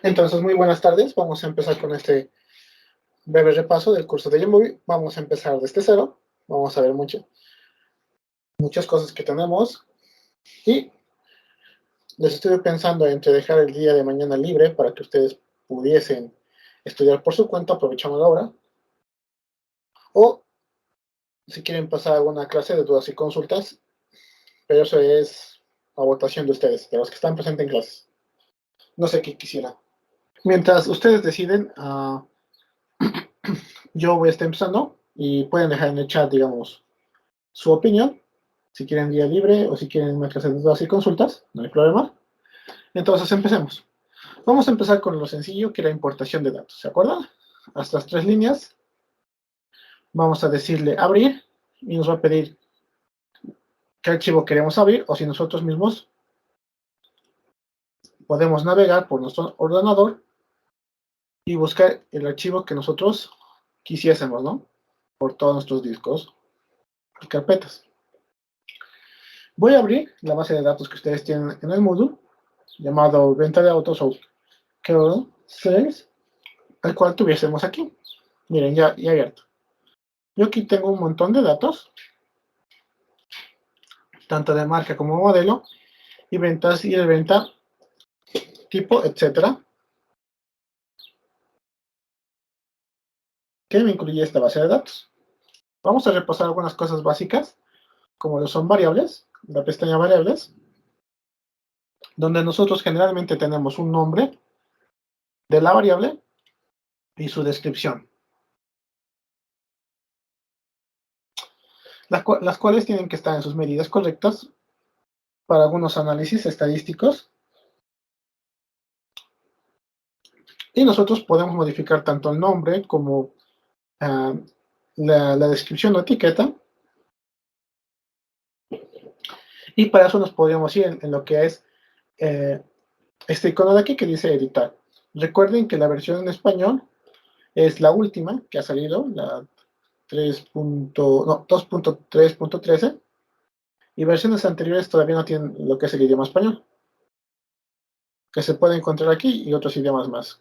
Entonces, muy buenas tardes. Vamos a empezar con este breve repaso del curso de Jammovie. Vamos a empezar desde cero. Vamos a ver muchas cosas que tenemos. Y les estoy pensando entre dejar el día de mañana libre para que ustedes pudiesen estudiar por su cuenta, aprovechando la hora. O si quieren pasar alguna clase de dudas y consultas, pero eso es a votación de ustedes, de los que están presentes en clases. No sé qué quisiera. Mientras ustedes deciden, yo voy a estar empezando y pueden dejar en el chat, digamos, su opinión, si quieren día libre o si quieren una clase de dudas y consultas, no hay problema. Entonces empecemos. Vamos a empezar con lo sencillo, que es la importación de datos, ¿se acuerdan? Hasta las 3 líneas. Vamos a decirle abrir y nos va a pedir qué archivo queremos abrir o si nosotros mismos podemos navegar por nuestro ordenador y buscar el archivo que nosotros quisiésemos, ¿no? Por todos nuestros discos y carpetas. Voy a abrir la base de datos que ustedes tienen en el Moodle, llamado venta de autos o Kernel Sales, el cual tuviésemos aquí. Miren, ya abierto. Yo aquí tengo un montón de datos, tanto de marca como modelo, y ventas y de venta, tipo, etcétera, que me incluye esta base de datos. Vamos a repasar algunas cosas básicas, como lo son variables, la pestaña variables, donde nosotros generalmente tenemos un nombre de la variable y su descripción, las cuales tienen que estar en sus medidas correctas para algunos análisis estadísticos. Y nosotros podemos modificar tanto el nombre como la descripción o etiqueta. Y para eso nos podríamos ir en lo que es este icono de aquí que dice editar. Recuerden que la versión en español es la última que ha salido, la 2.3.13, y versiones anteriores todavía no tienen lo que es el idioma español, que se puede encontrar aquí y otros idiomas más.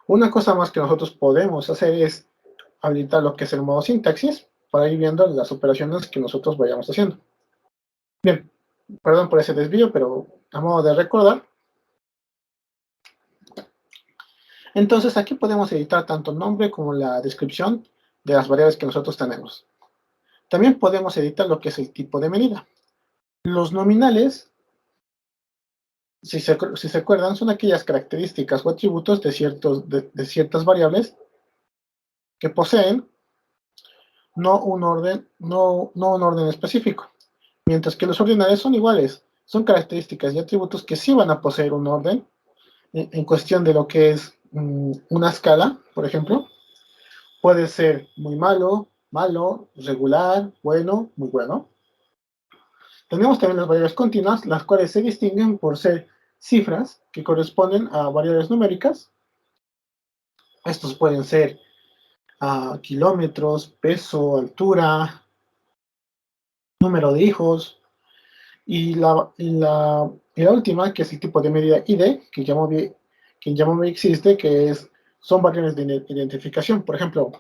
Una cosa más que nosotros podemos hacer es habilitar lo que es el modo sintaxis para ir viendo las operaciones que nosotros vayamos haciendo. Bien, perdón por ese desvío, pero a modo de recordar. Entonces aquí podemos editar tanto el nombre como la descripción de las variables que nosotros tenemos. También podemos editar lo que es el tipo de medida. Los nominales, si se acuerdan, son aquellas características o atributos de ciertas variables que poseen no un orden específico. Mientras que los ordinales son iguales, son características y atributos que sí van a poseer un orden en cuestión de lo que es una escala, por ejemplo. Puede ser muy malo, malo, regular, bueno, muy bueno. Tenemos también las variables continuas, las cuales se distinguen por ser cifras que corresponden a variables numéricas. Estos pueden ser kilómetros, peso, altura, número de hijos. Y la última, que es el tipo de medida ID, que en Jammovie existe, son variables de identificación. Por ejemplo,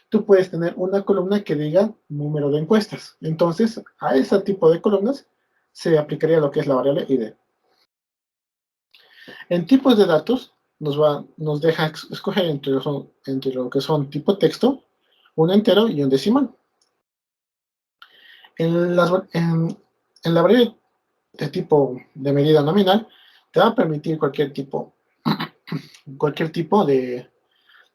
tú puedes tener una columna que diga número de encuestas. Entonces, a ese tipo de columnas se aplicaría lo que es la variable ID. En tipos de datos, nos deja escoger entre lo que son tipo texto, un entero y un decimal. En la variable de tipo de medida nominal, te va a permitir cualquier tipo de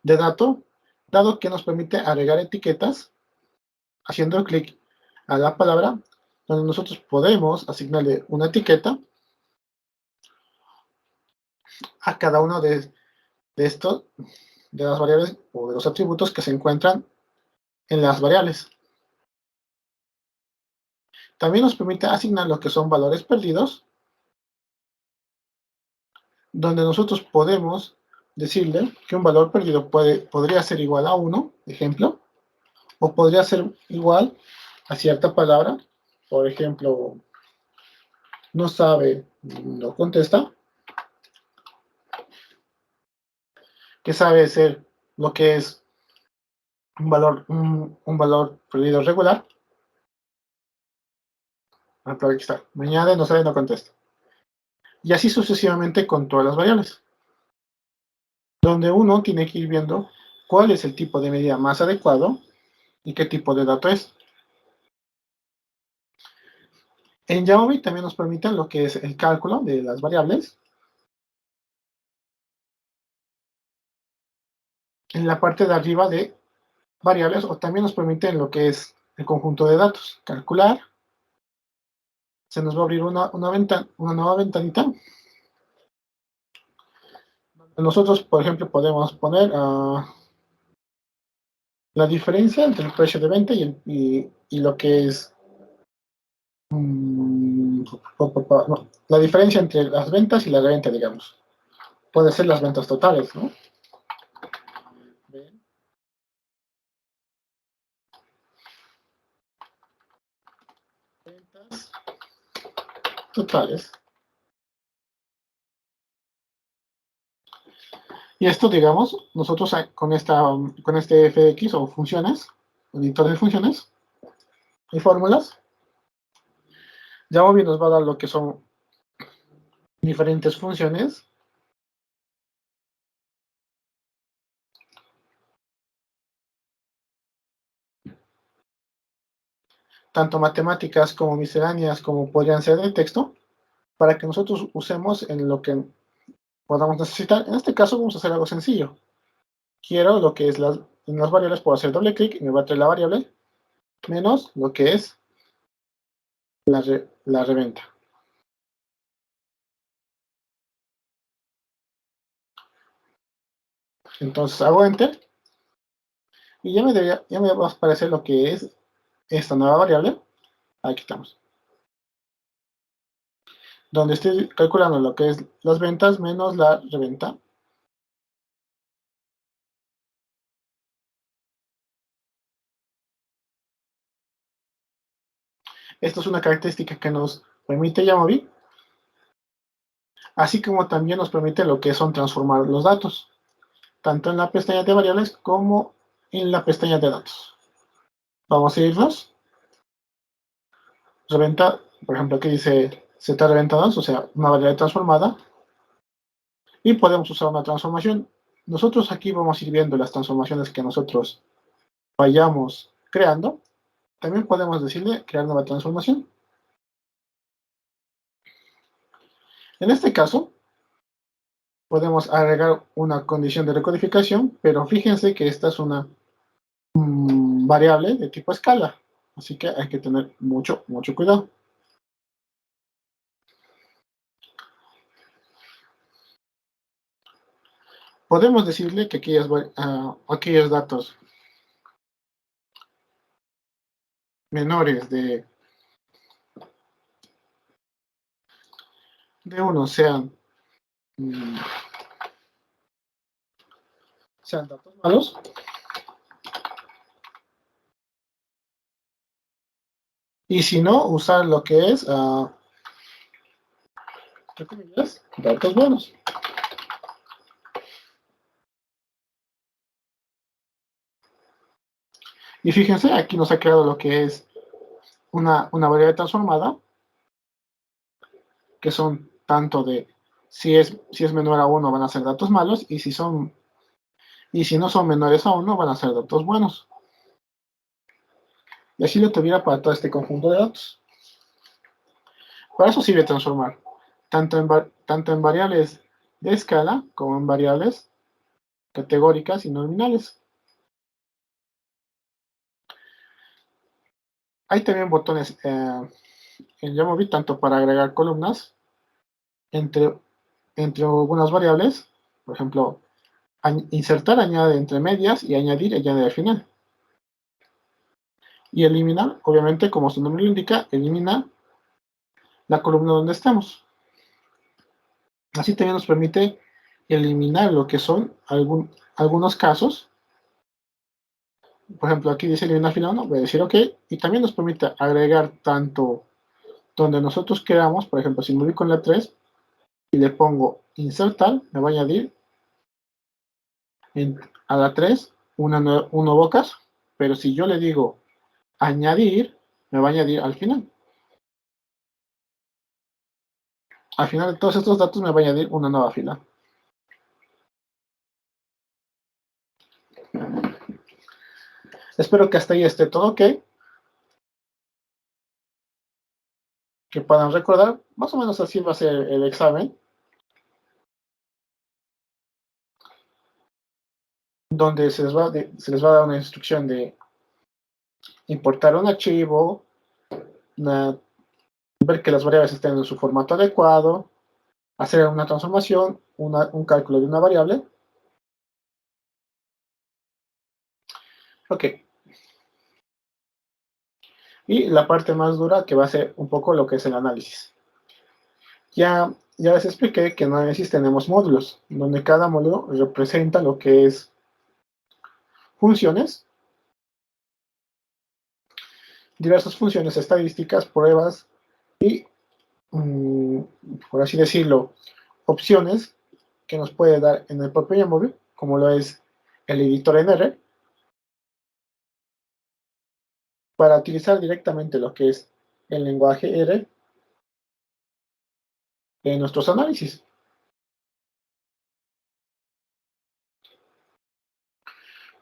dato, dado que nos permite agregar etiquetas haciendo clic a la palabra, donde nosotros podemos asignarle una etiqueta a cada uno de las variables o de los atributos que se encuentran en las variables. También nos permite asignar lo que son valores perdidos, donde nosotros podemos decirle que un valor perdido podría ser igual a 1, ejemplo, o podría ser igual a cierta palabra, por ejemplo, no sabe, no contesta, que sabe ser lo que es un valor perdido regular. Aquí está, me añade, no sabe, no contesta. Y así sucesivamente con todas las variables, donde uno tiene que ir viendo cuál es el tipo de medida más adecuado y qué tipo de dato es. En Jamovi también nos permiten lo que es el cálculo de las variables. En la parte de arriba de variables, o también nos permiten lo que es el conjunto de datos. Calcular. Se nos va a abrir una nueva ventanita. Nosotros, por ejemplo, podemos poner la diferencia entre el precio de venta y lo que es no, la diferencia entre las ventas y la reventa, digamos. Puede ser las ventas totales, ¿no? Ventas totales. Y esto, digamos, nosotros con este fx o funciones, editor de funciones y fórmulas, ya Jamovi nos va a dar lo que son diferentes funciones. Tanto matemáticas como misceláneas, como podrían ser de texto, para que nosotros usemos en lo que podamos necesitar. En este caso vamos a hacer algo sencillo. Quiero lo que es en las variables, puedo hacer doble clic y me va a traer la variable menos lo que es la reventa. Entonces hago enter y ya me va a aparecer lo que es esta nueva variable. Aquí estamos. Donde estoy calculando lo que es las ventas menos la reventa. Esto es una característica que nos permite Jamovi, así como también nos permite lo que son transformar los datos, tanto en la pestaña de variables como en la pestaña de datos. Vamos a irnos. Reventa, por ejemplo, aquí dice z reventadas, o sea, una variable transformada, y podemos usar una transformación. Nosotros aquí vamos a ir viendo las transformaciones que nosotros vayamos creando. También podemos decirle crear nueva transformación. En este caso, podemos agregar una condición de recodificación, pero fíjense que esta es una variable de tipo escala, así que hay que tener mucho cuidado. Podemos decirle que aquellos datos menores de 1 mm, sean datos malos, y si no, usar lo que es, entre comillas, datos buenos. Y fíjense, aquí nos ha creado lo que es una variable transformada, que son tanto de si es menor a 1 van a ser datos malos, y si no son menores a 1 van a ser datos buenos. Y así lo tuviera para todo este conjunto de datos. Para eso sirve transformar, tanto en variables de escala como en variables categóricas y nominales. Hay también botones en Jamovi tanto para agregar columnas entre, entre algunas variables, por ejemplo, insertar, añade entre medias y añadir, añade al final. Y eliminar, obviamente, como su nombre lo indica, elimina la columna donde estamos. Así también nos permite eliminar lo que son algunos casos. Por ejemplo, aquí dice eliminar final, no, voy a decir OK, y también nos permite agregar tanto donde nosotros queramos. Por ejemplo, si me ubico en la 3 y le pongo insertar, me va a añadir a la 3 un nuevo caso, pero si yo le digo añadir, me va a añadir al final. Al final de todos estos datos me va a añadir una nueva fila. Espero que hasta ahí esté todo ok. Que puedan recordar, más o menos así va a ser el examen, donde se les va a dar una instrucción de importar un archivo, ver que las variables estén en su formato adecuado, hacer una transformación, un cálculo de una variable. Ok. Y la parte más dura, que va a ser un poco lo que es el análisis. Ya les expliqué que en análisis tenemos módulos, donde cada módulo representa lo que es funciones, diversas funciones estadísticas, pruebas y, por así decirlo, opciones que nos puede dar en el propio móvil, como lo es el editor en R, para utilizar directamente lo que es el lenguaje R en nuestros análisis.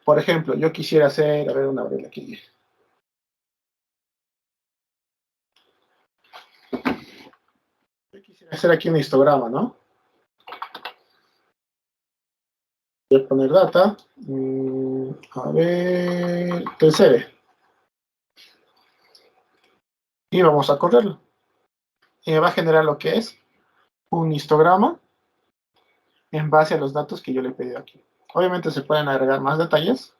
Por ejemplo, yo quisiera hacer, a ver, una variable aquí. Yo quisiera hacer aquí un histograma, ¿no? Voy a poner data, a ver, tercere. Y vamos a correrlo. Y me va a generar lo que es un histograma en base a los datos que yo le he pedido aquí. Obviamente se pueden agregar más detalles,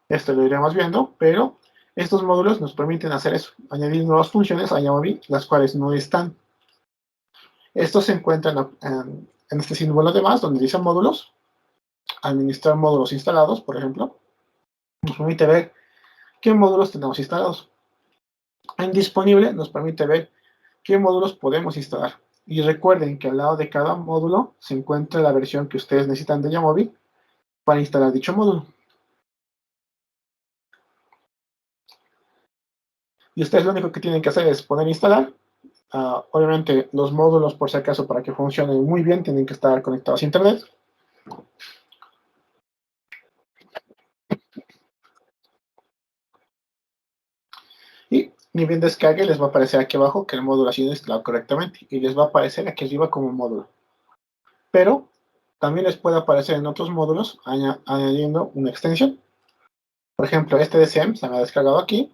esto lo iremos viendo, pero estos módulos nos permiten hacer eso, añadir nuevas funciones a Yamovi, las cuales no están. Estos se encuentran en este símbolo de más, donde dice módulos, administrar módulos instalados, por ejemplo, nos permite ver qué módulos tenemos instalados. En disponible nos permite ver qué módulos podemos instalar. Y recuerden que al lado de cada módulo se encuentra la versión que ustedes necesitan de Yamovi para instalar dicho módulo. Y ustedes lo único que tienen que hacer es poner instalar. Obviamente los módulos, por si acaso, para que funcionen muy bien, tienen que estar conectados a internet. Y ni bien descargue, les va a aparecer aquí abajo que el módulo ha sido instalado correctamente. Y les va a aparecer aquí arriba como módulo. Pero también les puede aparecer en otros módulos añadiendo una extensión. Por ejemplo, este DCM se me ha descargado aquí.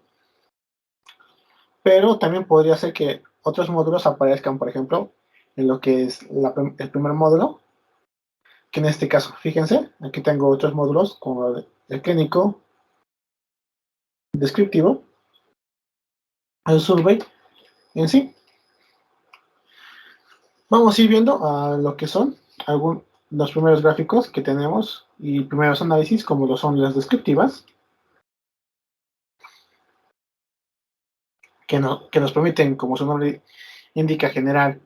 Pero también podría ser que otros módulos aparezcan, por ejemplo, en lo que es el primer módulo. Que en este caso, fíjense, aquí tengo otros módulos como el clínico, descriptivo, el survey en sí. Vamos a ir viendo a lo que son los primeros gráficos que tenemos y primeros análisis, como lo son las descriptivas, que nos permiten, como su nombre indica, generar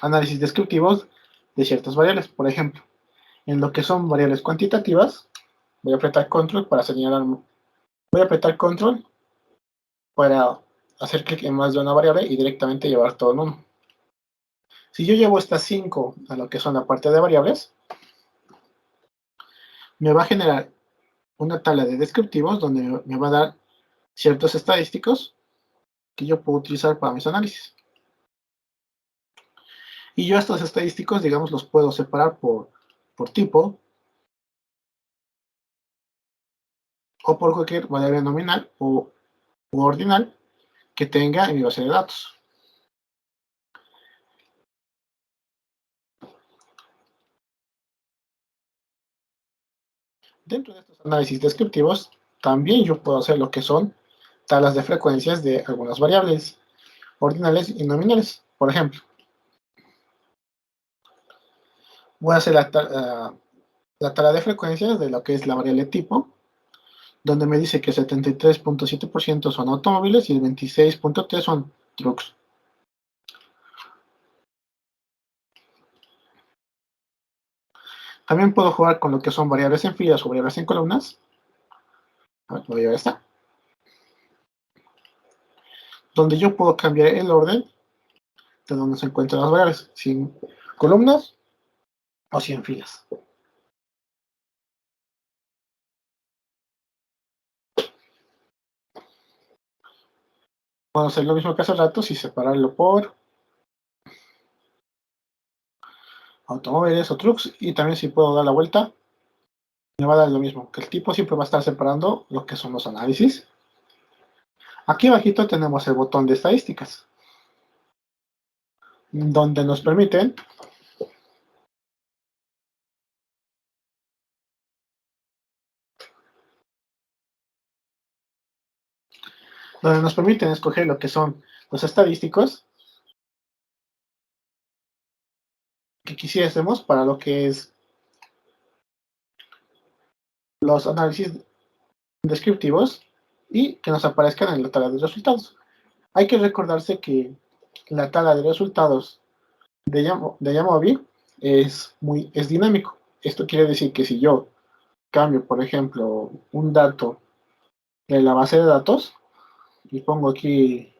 análisis descriptivos de ciertas variables. Por ejemplo, en lo que son variables cuantitativas, voy a apretar control para señalar, voy a apretar control para hacer clic en más de una variable y directamente llevar todo en uno. Si yo llevo estas 5 a lo que son la parte de variables, me va a generar una tabla de descriptivos donde me va a dar ciertos estadísticos que yo puedo utilizar para mis análisis. Y yo estos estadísticos, digamos, los puedo separar por tipo o por cualquier variable nominal u ordinal que tenga en mi base de datos. Dentro de estos análisis descriptivos, también yo puedo hacer lo que son tablas de frecuencias de algunas variables ordinales y nominales. Por ejemplo, voy a hacer la tabla de frecuencias de lo que es la variable tipo, donde me dice que 73.7% son automóviles y el 26.3% son trucks. También puedo jugar con lo que son variables en filas o variables en columnas. A ver, voy a ver esta. Donde yo puedo cambiar el orden de donde se encuentran las variables, si en columnas o si en filas. Puedo hacer lo mismo que hace rato, si separarlo por automóviles o trucks, y también si puedo dar la vuelta, me va a dar lo mismo, que el tipo siempre va a estar separando lo que son los análisis. Aquí abajito tenemos el botón de estadísticas, donde nos permiten escoger lo que son los estadísticos que quisiésemos para lo que es los análisis descriptivos y que nos aparezcan en la tabla de resultados. Hay que recordarse que la tabla de resultados de Yamovi es dinámico. Esto quiere decir que si yo cambio, por ejemplo, un dato de la base de datos y pongo aquí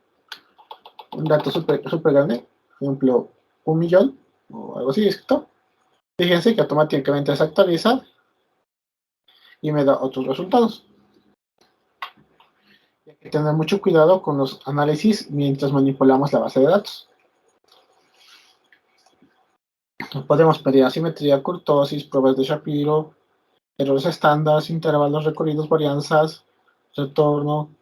un dato super grande, por ejemplo, 1.000.000 o algo así escrito, fíjense que automáticamente se actualiza y me da otros resultados. Hay que tener mucho cuidado con los análisis mientras manipulamos la base de datos. Podemos pedir asimetría, kurtosis, pruebas de Shapiro, errores estándar, intervalos recorridos, varianzas, retorno,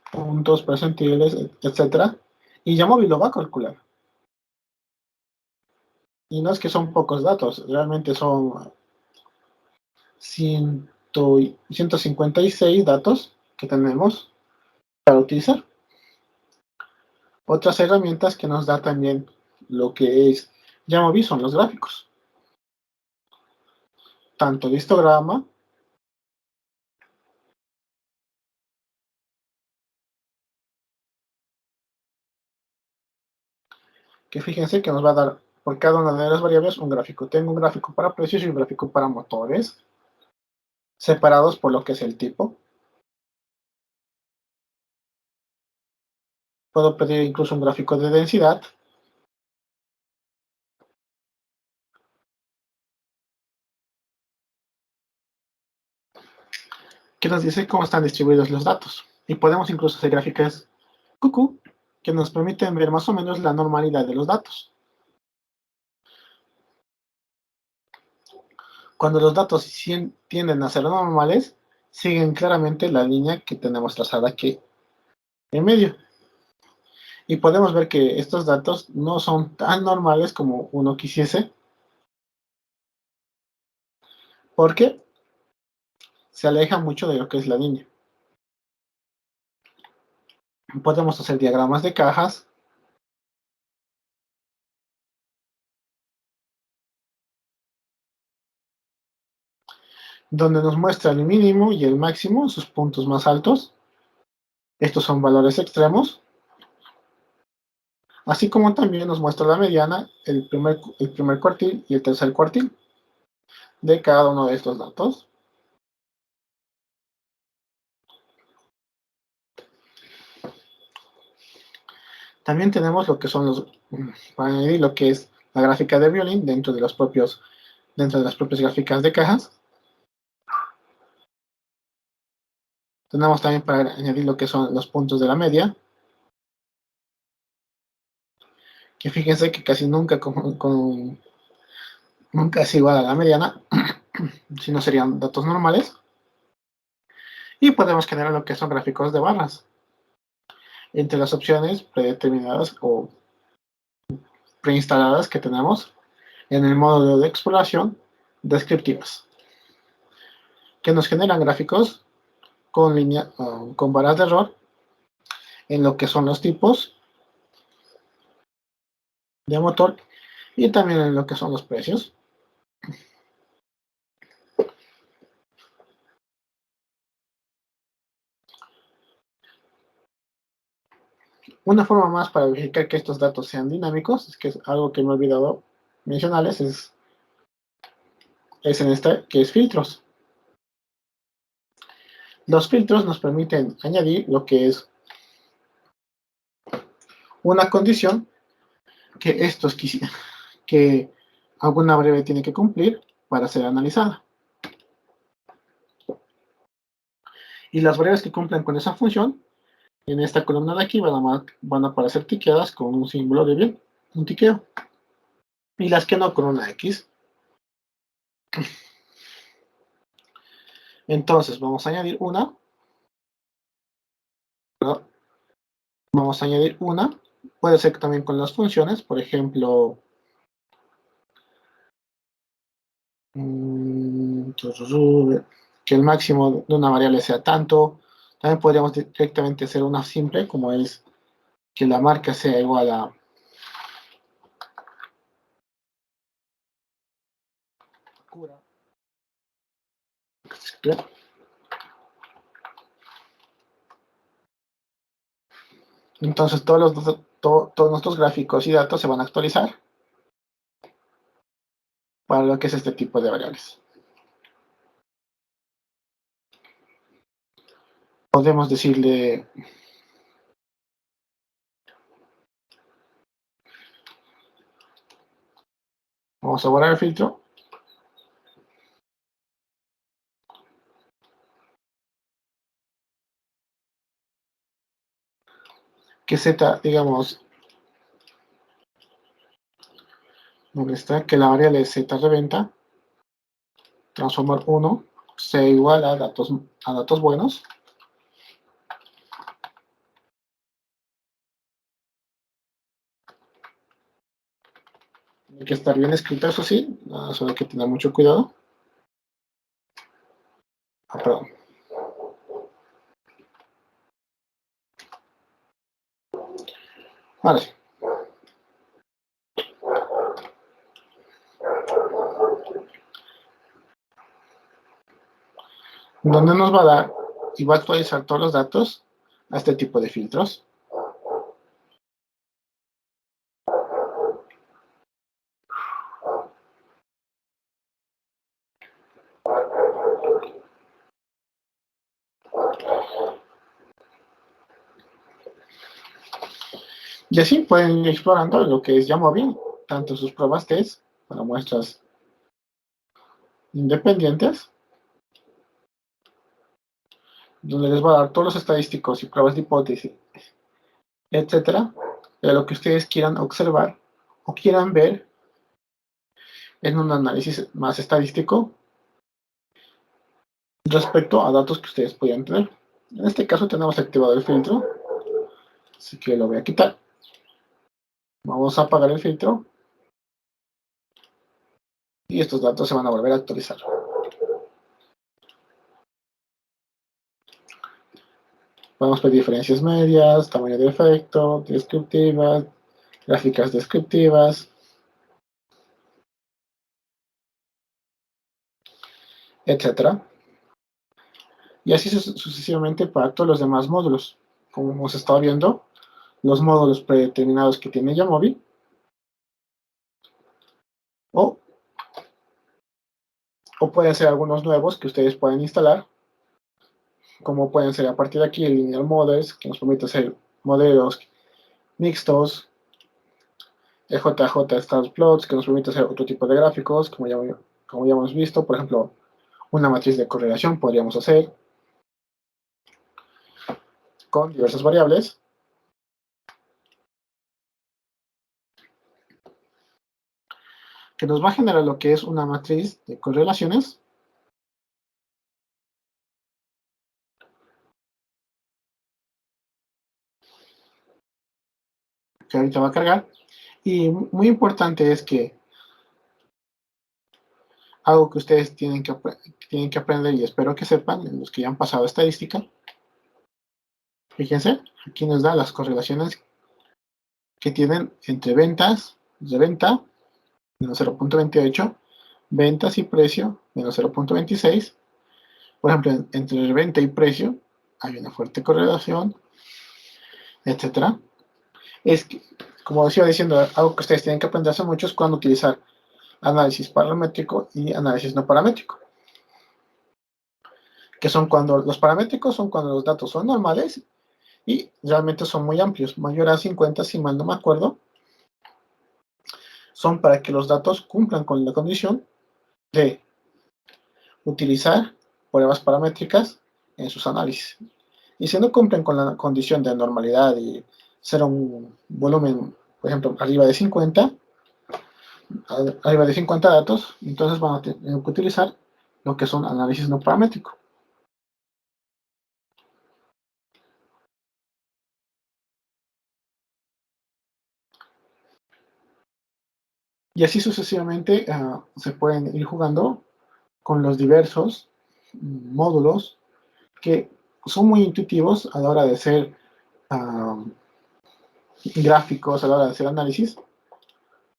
puntos percentiles, etc. Y Yamovi lo va a calcular. Y no es que son pocos datos, realmente son 156 datos que tenemos para utilizar. Otras herramientas que nos da también lo que es Yamovi son los gráficos. Tanto de histograma que fíjense que nos va a dar por cada una de las variables un gráfico. Tengo un gráfico para precios y un gráfico para motores, separados por lo que es el tipo. Puedo pedir incluso un gráfico de densidad. Que nos dice cómo están distribuidos los datos. Y podemos incluso hacer gráficas cucú que nos permiten ver más o menos la normalidad de los datos. Cuando los datos tienden a ser normales, siguen claramente la línea que tenemos trazada aquí en medio. Y podemos ver que estos datos no son tan normales como uno quisiese, porque se aleja mucho de lo que es la línea. Podemos hacer diagramas de cajas, donde nos muestra el mínimo y el máximo, sus puntos más altos. Estos son valores extremos. Así como también nos muestra la mediana, el primer cuartil y el tercer cuartil de cada uno de estos datos. También tenemos lo que son para añadir lo que es la gráfica de violín dentro de las propias gráficas de cajas. Tenemos también para añadir lo que son los puntos de la media, que fíjense que casi nunca nunca es igual a la mediana, si no serían datos normales. Y podemos generar lo que son gráficos de barras entre las opciones predeterminadas o preinstaladas que tenemos en el módulo de exploración descriptivas, que nos generan gráficos con varas de error en lo que son los tipos de motor y también en lo que son los precios. Una forma más para verificar que estos datos sean dinámicos, es que es algo que me he olvidado mencionarles, es en esta, que es filtros. Los filtros nos permiten añadir lo que es una condición que alguna variable tiene que cumplir para ser analizada. Y las variables que cumplen con esa función, en esta columna de aquí van a aparecer tiqueadas con un símbolo de bien, un tiqueo. Y las que no con una X. Entonces vamos a añadir una. Vamos a añadir una. Puede ser también con las funciones, por ejemplo, que el máximo de una variable sea tanto. También podríamos directamente hacer una simple, como es que la marca sea igual a entonces todos nuestros gráficos y datos se van a actualizar para lo que es este tipo de variables. Podemos decirle vamos a borrar el filtro. Que z, digamos, donde está, que la variable z reventa, transformar 1, sea igual a datos buenos. Tiene que estar bien escrito, eso sí, eso hay que tener mucho cuidado. Perdón. Ahora sí. Donde nos va a dar y va a actualizar todos los datos a este tipo de filtros. Y así pueden ir explorando lo que es Jamovi, tanto sus pruebas test para muestras independientes, donde les va a dar todos los estadísticos y pruebas de hipótesis, etcétera, de lo que ustedes quieran observar o quieran ver en un análisis más estadístico respecto a datos que ustedes podrían tener. En este caso tenemos activado el filtro, así que lo voy a quitar. Vamos a apagar el filtro y estos datos se van a volver a actualizar. Podemos ver diferencias medias, tamaño de efecto, descriptivas, gráficas descriptivas, etcétera. Y así sucesivamente para todos los demás módulos. Como hemos estado viendo, los módulos predeterminados que tiene Jamovi o pueden ser algunos nuevos que ustedes pueden instalar, como pueden ser a partir de aquí el Linear Models, que nos permite hacer modelos mixtos, el JJ Star Plots, que nos permite hacer otro tipo de gráficos, como ya hemos visto, por ejemplo, una matriz de correlación podríamos hacer con diversas variables. Que nos va a generar lo que es una matriz de correlaciones. Que ahorita va a cargar. Y muy importante es que algo que ustedes tienen que aprender y espero que sepan, los que ya han pasado estadística. Fíjense, aquí nos da las correlaciones que tienen entre ventas, reventa, menos 0.28, ventas y precio, menos 0.26. Por ejemplo, entre reventa y precio hay una fuerte correlación, etcétera. es que, como decía diciendo, algo que ustedes tienen que aprender hace mucho es cuándo utilizar análisis paramétrico y análisis no paramétrico. Que son cuando los paramétricos son cuando los datos son normales y realmente son muy amplios, mayor a 50 si mal no me acuerdo, son para que los datos cumplan con la condición de utilizar pruebas paramétricas en sus análisis. Y si no cumplen con la condición de normalidad y ser un volumen, por ejemplo, arriba de 50 datos, entonces van a tener que utilizar lo que son análisis no paramétricos. Y así sucesivamente se pueden ir jugando con los diversos módulos que son muy intuitivos a la hora de hacer gráficos, a la hora de hacer análisis,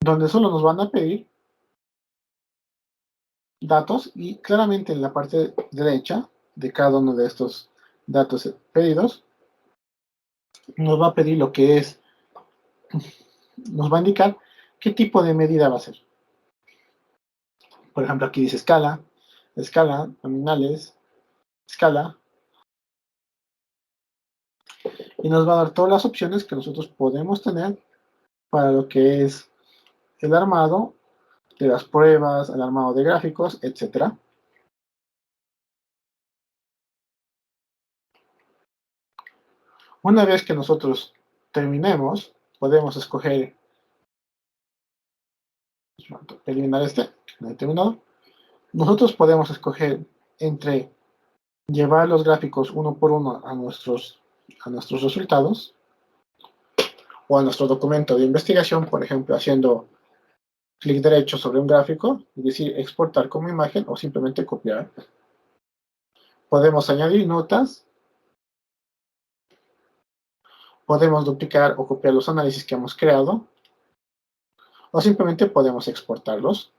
donde solo nos van a pedir datos y claramente en la parte derecha de cada uno de estos datos pedidos nos va a pedir lo que es, nos va a indicar qué tipo de medida va a ser. Por ejemplo, aquí dice escala, nominales, escala, y nos va a dar todas las opciones que nosotros podemos tener para lo que es el armado de las pruebas, el armado de gráficos, etc. Una vez que nosotros terminemos, podemos escoger, eliminar este, que no he terminado. Nosotros podemos escoger entre llevar los gráficos uno por uno a nuestros resultados o a nuestro documento de investigación, por ejemplo, haciendo clic derecho sobre un gráfico y decir exportar como imagen o simplemente copiar. Podemos añadir notas, podemos duplicar o copiar los análisis que hemos creado o simplemente podemos exportarlos.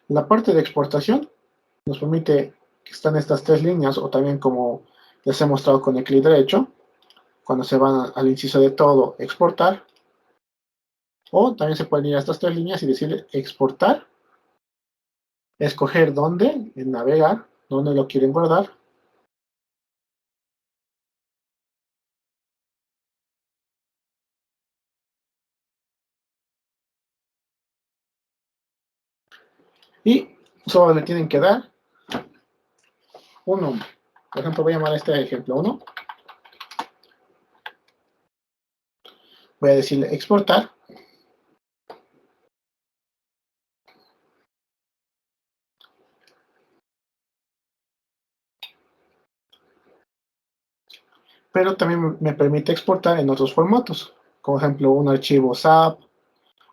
La parte de exportación nos permite que están estas tres líneas o también como les he mostrado con el clic derecho, cuando se van al inciso de todo, exportar, o también se pueden ir a estas tres líneas y decirle exportar, escoger dónde, en navegar, dónde lo quieren guardar, y solo le tienen que dar un nombre. Por ejemplo, voy a llamar a este ejemplo 1, voy a decirle exportar, pero también me permite exportar en otros formatos, como ejemplo un archivo SAP,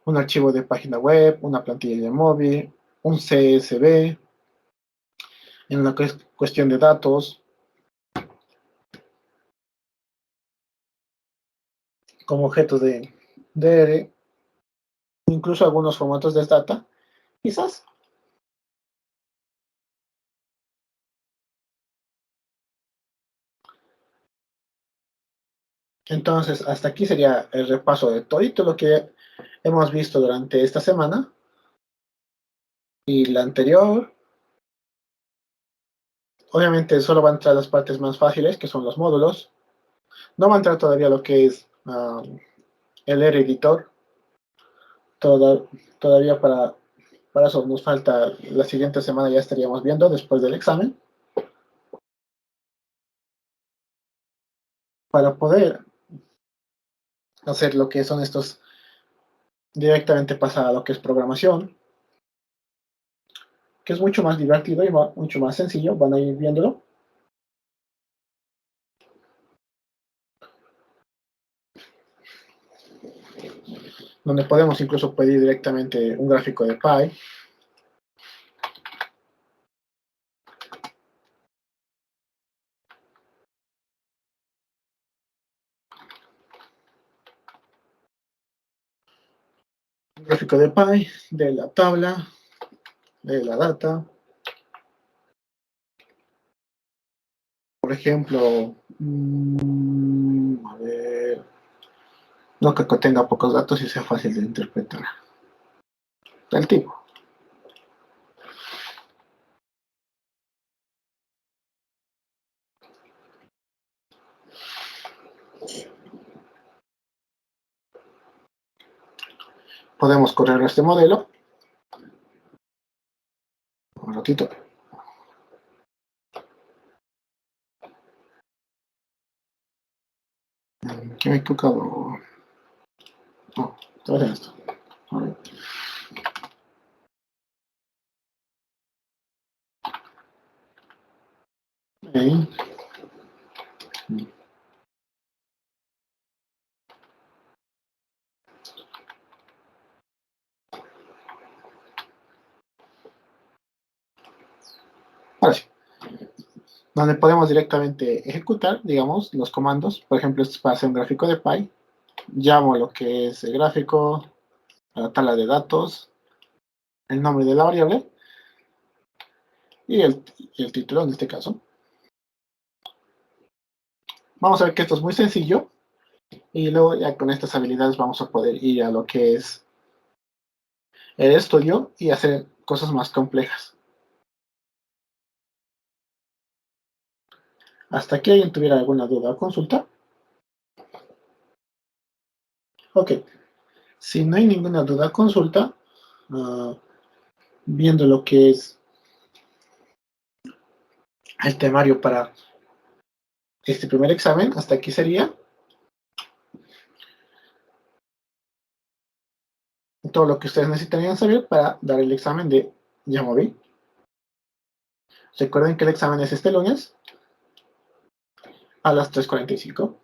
un archivo de página web, una plantilla de móvil, un CSV, en lo que es cuestión de datos, como objetos de DR, incluso algunos formatos de data, quizás. Entonces, hasta aquí sería el repaso de todo lo que hemos visto durante esta semana y la anterior. Obviamente solo va a entrar las partes más fáciles, que son los módulos. No va a entrar todavía lo que es el R-Editor. Todavía para eso nos falta la siguiente semana, ya estaríamos viendo después del examen. Para poder hacer lo que son estos, directamente pasar a lo que es programación, que es mucho más divertido y mucho más sencillo, van a ir viéndolo. Donde podemos incluso pedir directamente un gráfico de Pi. Un gráfico de Pi, de la tabla, de la data. Por ejemplo, A ver, no que contenga pocos datos y sea fácil de interpretar. El tipo. Podemos correr este modelo. Un ratito. ¿Qué me he equivocado? No, todo esto. A ver. Okay. Ahora sí, donde podemos directamente ejecutar, digamos, los comandos. Por ejemplo, esto es para hacer un gráfico de pie. Llamo lo que es el gráfico, la tabla de datos, el nombre de la variable y el título en este caso. Vamos a ver que esto es muy sencillo y luego ya con estas habilidades vamos a poder ir a lo que es el estudio y hacer cosas más complejas. ¿Hasta aquí alguien tuviera alguna duda o consulta? Ok, si no hay ninguna duda o consulta, viendo lo que es el temario para este primer examen, hasta aquí sería todo lo que ustedes necesitarían saber para dar el examen de Yamovi. Recuerden que el examen es este lunes a las 3:45.